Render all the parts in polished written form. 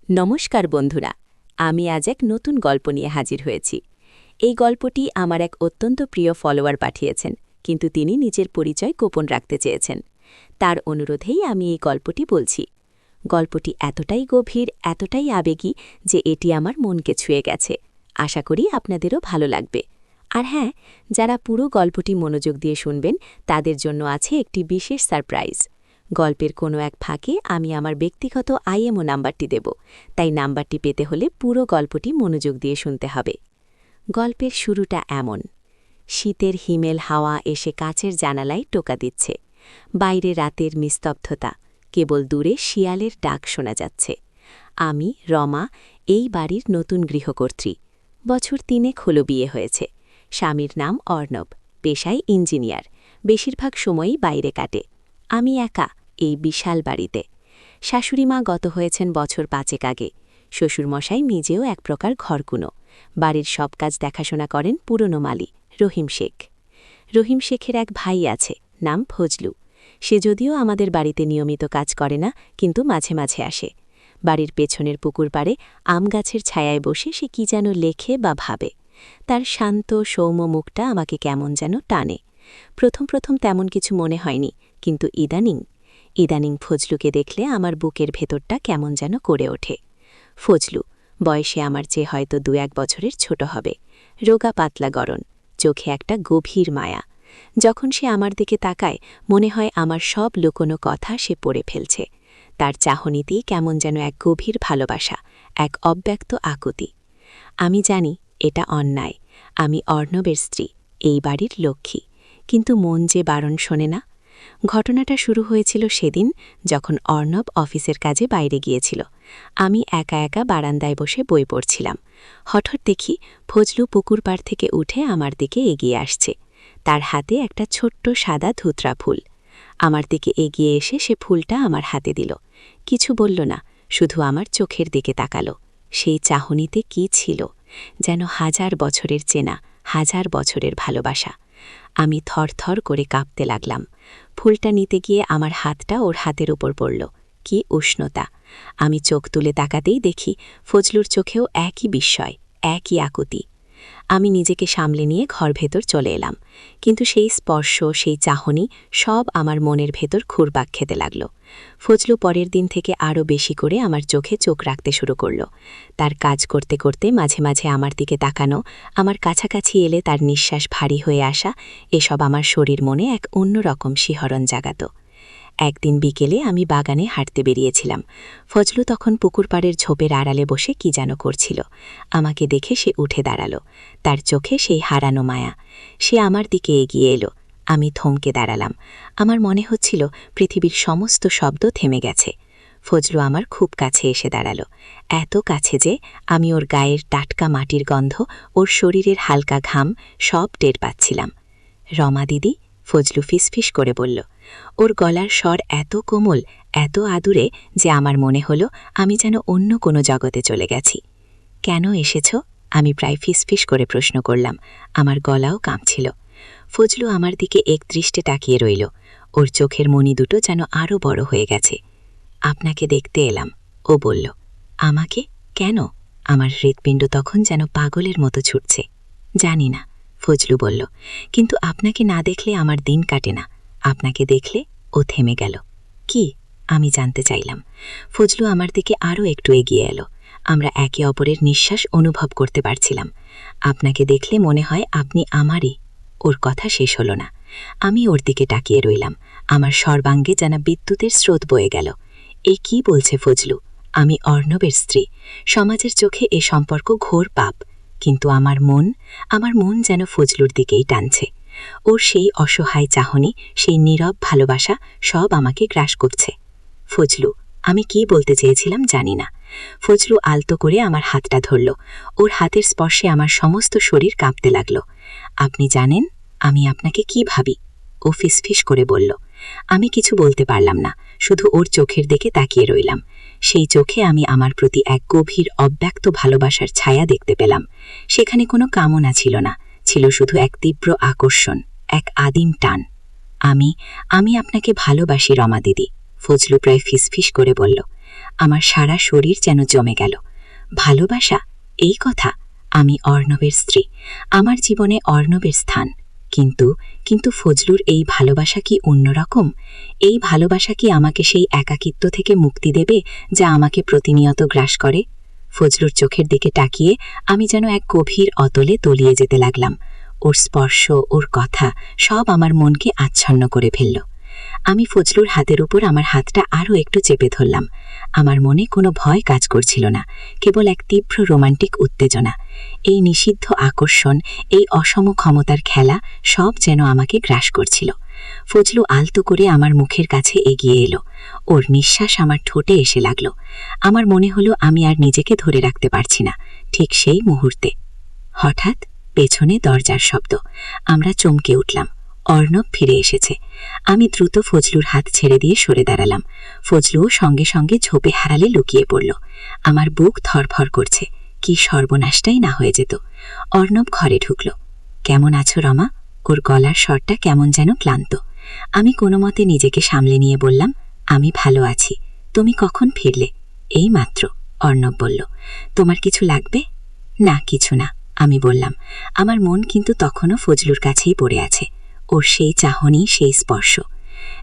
নমস্কার বন্ধুরা, আমি আজ এক নতুন গল্প নিয়ে হাজির হয়েছি। এই গল্পটি আমার এক অত্যন্ত প্রিয় ফলোয়ার পাঠিয়েছেন, কিন্তু তিনি নিজের পরিচয় গোপন রাখতে চেয়েছেন। তার অনুরোধেই আমি এই গল্পটি বলছি। গল্পটি এতটাই গভীর, এতটাই আবেগী যে এটি আমার মনকে ছুঁয়ে গেছে। আশা করি আপনাদেরও ভালো লাগবে। আর হ্যাঁ, যারা পুরো গল্পটি মনোযোগ দিয়ে শুনবেন তাদের জন্য আছে একটি বিশেষ সারপ্রাইজ। গল্পের কোনো এক ফাঁকে আমি আমার ব্যক্তিগত আইএমও নাম্বারটি দেব, তাই নাম্বারটি পেতে হলে পুরো গল্পটি মনোযোগ দিয়ে শুনতে হবে। গল্পের শুরুটা এমন। শীতের হিমেল হাওয়া এসে কাচের জানালায় টোকা দিচ্ছে। বাইরে রাতের নিস্তব্ধতা, কেবল দূরে শিয়ালের ডাক শোনা যাচ্ছে। আমি রমা, এই বাড়ির নতুন গৃহকর্ত্রী। বছর ৩ হলো বিয়ে হয়েছে। স্বামীর নাম অর্ণব, পেশায় ইঞ্জিনিয়ার, বেশিরভাগ সময়ই বাইরে কাটে। আমি একা এই বিশাল বাড়িতে। শাশুড়িমা গত হয়েছেন বছর ৫ আগে। শ্বশুরমশাই নিজেও এক প্রকার ঘরকুনো। বাড়ির সব কাজ দেখাশোনা করেন পুরনো মালি রহিম শেখ। রহিম শেখের এক ভাই আছে, নাম ফজলু। সে যদিও আমাদের বাড়িতে নিয়মিত কাজ করে না, কিন্তু মাঝে মাঝে আসে। বাড়ির পেছনের পুকুর পাড়ে আম গাছের ছায়ায় বসে সে কি যেন লেখে বা ভাবে। তার শান্ত সৌম্য মুখটা আমাকে কেমন যেন টানে। প্রথম প্রথম তেমন কিছু মনে হয়নি, কিন্তু ইদানিং ফজলুকে দেখলে আমার বুকের ভেতরটা কেমন যেন করে ওঠে। ফজলু বয়সে আমার চেয়ে হয়তো ২-১ বছরের ছোট হবে। রোগা পাতলা গড়ন, চোখে একটা গভীর মায়া। যখন সে আমার দিকে তাকায় মনে হয় আমার সব লুকোনো কথা সে পড়ে ফেলছে। তার চাহনিতেই কেমন যেন এক গভীর ভালোবাসা, এক অব্যক্ত আকুতি। আমি জানি এটা অন্যায়। আমি অর্ণবের স্ত্রী, এই বাড়ির লক্ষ্মী, কিন্তু মন যে বারণ শোনে না। ঘটনাটা শুরু হয়েছিল সেদিন যখন অর্ণব অফিসের কাজে বাইরে গিয়েছিল। আমি একা একা বারান্দায় বসে বই পড়ছিলাম। হঠাৎ দেখি ফজলু পুকুর পাড় থেকে উঠে আমার দিকে এগিয়ে আসছে। তার হাতে একটা ছোট্ট সাদা ধুতরা ফুল। আমার দিকে এগিয়ে এসে সে ফুলটা আমার হাতে দিল। কিছু বলল না, শুধু আমার চোখের দিকে তাকালো। সেই চাহনিতে কি ছিল? যেন ১০০০ বছরের চেনা, ১০০০ বছরের ভালোবাসা। আমি থরথর করে কাঁপতে লাগলাম। ফুলটা নিতে গিয়ে আমার হাতটা ওর হাতের উপর পড়ল। কি উষ্ণতা! আমি চোখ তুলে তাকাতেই দেখি ফজলুর চোখেও একই বিস্ময়, একই আকুতি। আমি নিজেকে সামলে নিয়ে ঘর ভেতর চলে এলাম, কিন্তু সেই স্পর্শ, সেই চাহনি সব আমার মনের ভেতর ঘুরপাক খেতে লাগল। ফজলু পরের দিন থেকে আরও বেশি করে আমার চোখে চোখ রাখতে শুরু করল। তার কাজ করতে করতে মাঝে মাঝে আমার দিকে তাকানো, আমার কাছাকাছি এলে তার নিঃশ্বাস ভারী হয়ে আসা, এসব আমার শরীর মনে এক অন্যরকম শিহরণ জাগাত। একদিন বিকেলে আমি বাগানে হাঁটতে বেরিয়েছিলাম। ফজলু তখন পুকুর পাড়ের ঝোপের আড়ালে বসে কি যেন করছিল। আমাকে দেখে সে উঠে দাঁড়ালো। তার চোখে সেই হারানো মায়া। সে আমার দিকে এগিয়ে এলো। আমি থমকে দাঁড়ালাম। আমার মনে হচ্ছিল পৃথিবীর সমস্ত শব্দ থেমে গেছে। ফজলু আমার খুব কাছে এসে দাঁড়ালো, এত কাছে যে আমি ওর গায়ের টাটকা মাটির গন্ধ, ওর শরীরের হালকা ঘাম সব টের পাচ্ছিলাম। রমা দিদি, ফজলু ফিসফিস করে বলল। ওর গলার স্বর এত কোমল, এত আদুরে যে আমার মনে হলো আমি যেন অন্য কোনো জগতে চলে গেছি। কেন এসেছ? আমি প্রায় ফিসফিস করে প্রশ্ন করলাম। আমার গলাও কাঁপছিল। ফজলু আমার দিকে একদৃষ্টে তাকিয়ে রইল। ওর চোখের মণি দুটো যেন আরও বড় হয়ে গেছে। আপনাকে দেখতে এলাম, ও বলল। আমাকে? কেন? আমার হৃৎপিণ্ড তখন যেন পাগলের মতো ছুটছে। জানি না, ফজলু বলল, কিন্তু আপনাকে না দেখলে আমার দিন কাটে না। আপনাকে দেখলে। ও থেমে গেল। কি? আমি জানতে চাইলাম। ফজলু আমার দিকে আরও একটু এগিয়ে এলো। আমরা একে অপরের নিঃশ্বাস অনুভব করতে পারছিলাম। আপনাকে দেখলে মনে হয় আপনি আমারই। ওর কথা শেষ হলো না। আমি ওর দিকে তাকিয়ে রইলাম। আমার সর্বাঙ্গে যেন বিদ্যুতের স্রোত বয়ে গেল। এ কি বলছে ফজলু? আমি অর্ণবের স্ত্রী। সমাজের চোখে এ সম্পর্ক ঘোর পাপ, কিন্তু আমার মন যেন ফজলুর দিকেই টানছে। ওর সেই অসহায় চাহনি, সেই নীরব ভালোবাসা সব আমাকে গ্রাস করছে। ফজলু, আমি কি বলতে চেয়েছিলাম জানি না। ফজলু আলতো করে আমার হাতটা ধরল। ওর হাতের স্পর্শে আমার সমস্ত শরীর কাঁপতে লাগল। আপনি জানেন আমি আপনাকে কি ভাবি? ও ফিসফিস করে বলল। আমি কিছু বলতে পারলাম না, শুধু ওর চোখের দিকে তাকিয়ে রইলাম। সেই চোখে আমি আমার প্রতি এক গভীর অব্যক্ত ভালোবাসার ছায়া দেখতে পেলাম। সেখানে কোনো কামনা ছিল না, ছিল শুধু এক তীব্র আকর্ষণ, এক আদিম টান। আমি আপনাকে ভালোবাসি রমা দিদি, ফজলু প্রায় ফিসফিস করে বলল। আমার সারা শরীর যেন জমে গেল। ভালোবাসা, এই কথা! আমি অর্ণবের স্ত্রী, আমার জীবনে অর্ণবের স্থান। কিন্তু কিন্তু ফজলুর এই ভালোবাসা কি অন্যরকম? এই ভালোবাসা কি আমাকে সেই একাকিত্ব থেকে মুক্তি দেবে যা আমাকে প্রতিনিয়ত গ্রাস করে? ফজলুর চোখের দিকে তাকিয়ে আমি যেন এক গভীর অতলে তলিয়ে যেতে লাগলাম। ওর স্পর্শ, ওর কথা সব আমার মনকে আচ্ছন্ন করে ফেলল। আমি ফজলুর হাতের উপর আমার হাতটা আরও একটু চেপে ধরলাম। আমার মনে কোনো ভয় কাজ করছিল না, কেবল এক তীব্র রোমান্টিক উত্তেজনা। এই নিষিদ্ধ আকর্ষণ, এই অসম ক্ষমতার খেলা সব যেন আমাকে গ্রাস করছিল। ফজলু আলতো করে আমার মুখের কাছে এগিয়ে এলো। ওর নিঃশ্বাস আমার ঠোঁটে এসে লাগল। আমার মনে হলো আমি আর নিজেকে ধরে রাখতে পারছি না। ঠিক সেই মুহূর্তে হঠাৎ পেছনে দরজার শব্দ। আমরা চমকে উঠলাম। অর্ণব ফিরে এসেছে। আমি দ্রুত ফজলুর হাত ছেড়ে দিয়ে সরে দাঁড়ালাম। ফজলুও সঙ্গে সঙ্গে ঝোপে হারালে লুকিয়ে পড়ল। আমার বুক ধরফর করছে, কি সর্বনাশটাই না হয়ে যেত। অর্ণব ঘরে ঢুকল। কেমন আছো রমা? ওর গলার স্বরটা কেমন যেন ক্লান্ত। আমি কোনো মতে নিজেকে সামলে নিয়ে বললাম, আমি ভালো আছি। তুমি কখন ফিরলে? এই মাত্র, অর্ণব বলল। তোমার কিছু লাগবে? না, কিছু না, আমি বললাম। আমার মন কিন্তু তখনও ফজলুর কাছেই পড়ে আছে। ওর সেই চাহনি, সেই স্পর্শ।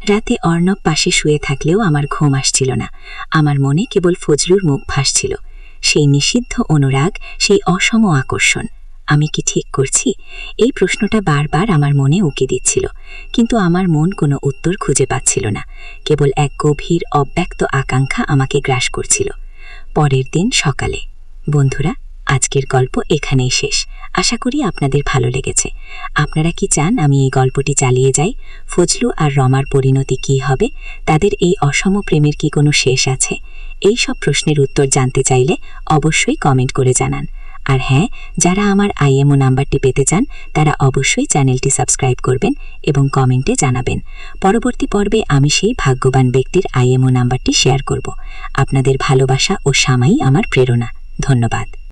রাতে অর্ণব পাশে শুয়ে থাকলেও আমার ঘুম আসছিল না। আমার মনে কেবল ফজলুর মুখ ভাসছিল, সেই নিষিদ্ধ অনুরাগ, সেই অসম আকর্ষণ। আমি কি ঠিক করছি? এই প্রশ্নটা বারবার আমার মনে উকি দিচ্ছিল, কিন্তু আমার মন কোনো উত্তর খুঁজে পাচ্ছিল না। কেবল এক গভীর অব্যক্ত আকাঙ্ক্ষা আমাকে গ্রাস করছিল। পরের দিন সকালে। বন্ধুরা, আজকের গল্প এখানেই শেষ। আশা করি আপনাদের ভালো লেগেছে। আপনারা কি চান আমি এই গল্পটি চালিয়ে যাই? ফজলু আর রমার পরিণতি কি হবে? তাদের এই অসম প্রেমের কি কোনো শেষ আছে? এই সব প্রশ্নের উত্তর জানতে চাইলে অবশ্যই কমেন্ট করে জানান। আর হ্যাঁ, যারা আমার আইএমও নাম্বারটি পেতে চান তারা অবশ্যই চ্যানেলটি সাবস্ক্রাইব করবেন এবং কমেন্টে জানাবেন। পরবর্তী পর্বে আমি সেই ভাগ্যবান ব্যক্তির আইএমও নাম্বারটি শেয়ার করব। আপনাদের ভালোবাসা ও সামাই আমার প্রেরণা। ধন্যবাদ।